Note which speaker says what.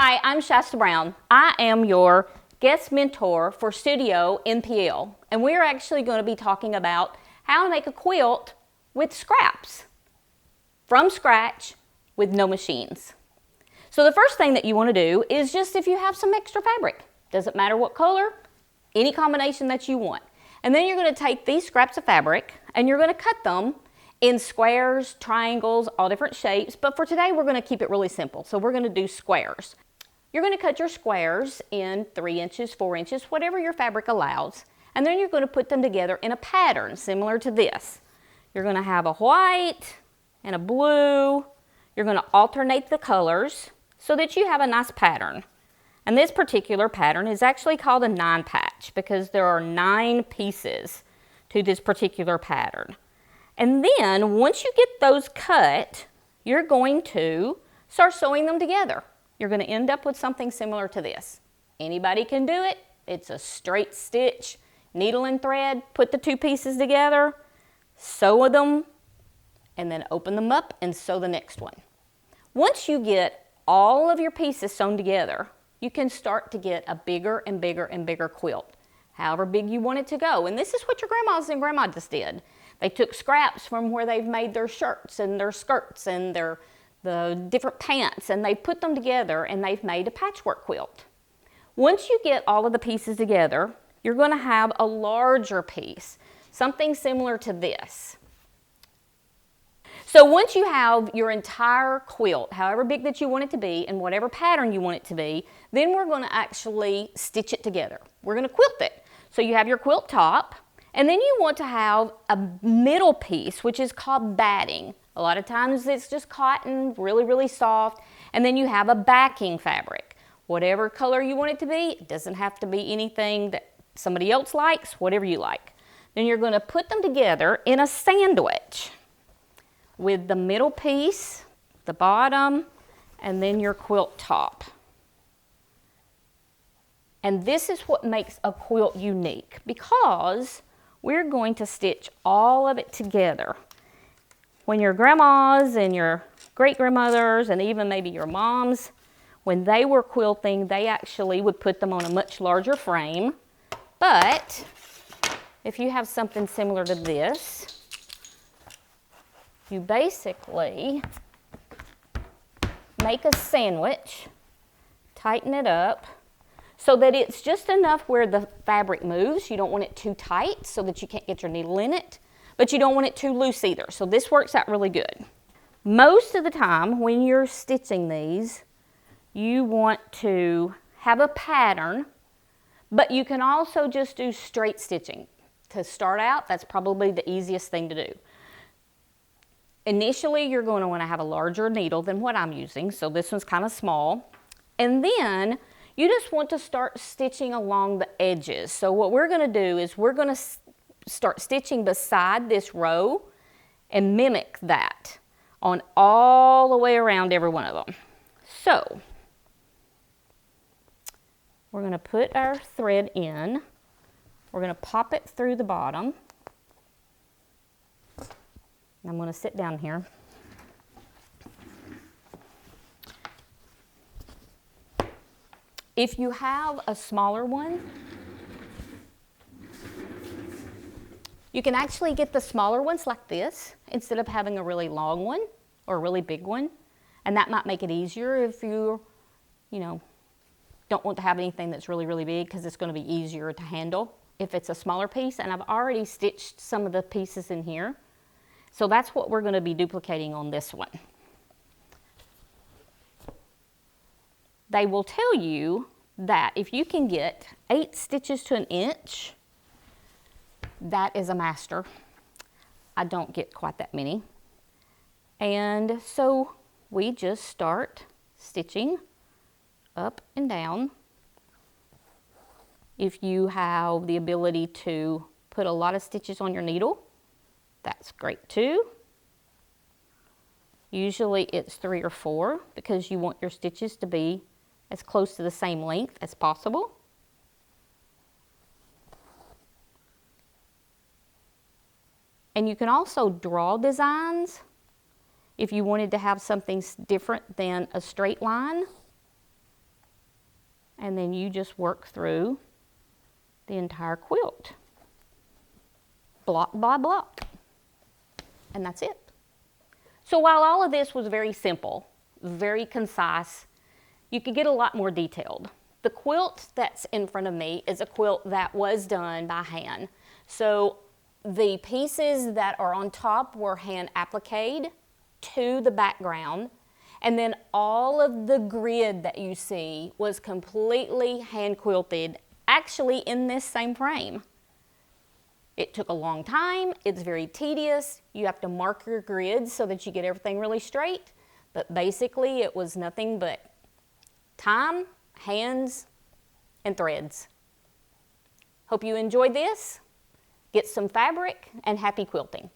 Speaker 1: Hi, I'm Shasta Brown. I am your guest mentor for Studio NPL, and we're actually going to be talking about how to make a quilt with scraps, from scratch, with no machines. So the first thing that you want to do is just if you have some extra fabric, doesn't matter what color, any combination that you want. And then you're going to take these scraps of fabric and you're going to cut them in squares, triangles, all different shapes. But for today, we're going to keep it really simple. So we're going to do squares. You're going to cut your squares in 3 inches, 4 inches, whatever your fabric allows. And then you're going to put them together in a pattern similar to this. You're going to have a white and a blue. You're going to alternate the colors so that you have a nice pattern. And this particular pattern is actually called a 9 patch because there are 9 pieces to this particular pattern. And then once you get those cut, you're going to start sewing them together. You're going to end up with something similar to this. Anybody can do it. It's a straight stitch, needle and thread, put the 2 pieces together, sew them, and then open them up and sew the next one. Once you get all of your pieces sewn together, you can start to get a bigger and bigger and bigger quilt, however big you want it to go. And this is what your grandmas and grandmas did. They took scraps from where they've made their shirts and their skirts and the different pants, and they put them together and they've made a patchwork quilt. Once you get all of the pieces together, you're going to have a larger piece, something similar to this. So once you have your entire quilt, however big that you want it to be and whatever pattern you want it to be, then we're going to actually stitch it together. We're going to quilt it. So you have your quilt top, and then you want to have a middle piece, which is called batting. A lot of times it's just cotton, really, really soft, and then you have a backing fabric. Whatever color you want it to be, it doesn't have to be anything that somebody else likes, whatever you like. Then you're going to put them together in a sandwich with the middle piece, the bottom, and then your quilt top. And this is what makes a quilt unique because we're going to stitch all of it together. When your grandmas and your great-grandmothers and even maybe your moms, when they were quilting, they actually would put them on a much larger frame. But if you have something similar to this, you basically make a sandwich, tighten it up so that it's just enough where the fabric moves. You don't want it too tight so that you can't get your needle in it, but you don't want it too loose either. So this works out really good. Most of the time when you're stitching these, you want to have a pattern, but you can also just do straight stitching. To start out, that's probably the easiest thing to do. Initially, you're going to want to have a larger needle than what I'm using, so this one's kind of small. And then you just want to start stitching along the edges. So what we're going to do is we're going to start stitching beside this row and mimic that on all the way around every one of them. So we're going to put our thread in. We're going to pop it through the bottom. I'm going to sit down here. If you have a smaller one, you can actually get the smaller ones like this instead of having a really long one or a really big one. And that might make it easier if you don't want to have anything that's really, really big because it's going to be easier to handle if it's a smaller piece. And I've already stitched some of the pieces in here. So that's what we're going to be duplicating on this one. They will tell you that if you can get 8 stitches to 1 inch, that is a master. I don't get quite that many. And so we just start stitching up and down. If you have the ability to put a lot of stitches on your needle, that's great too. Usually it's 3 or 4 because you want your stitches to be as close to the same length as possible. And you can also draw designs if you wanted to have something different than a straight line. And then you just work through the entire quilt, block by block, and that's it. So while all of this was very simple, very concise, you could get a lot more detailed. The quilt that's in front of me is a quilt that was done by hand. So the pieces that are on top were hand appliqued to the background, and then all of the grid that you see was completely hand quilted, actually in this same frame. It took a long time, it's very tedious, you have to mark your grids so that you get everything really straight, but basically it was nothing but time, hands, and threads. Hope you enjoyed this. Get some fabric and happy quilting.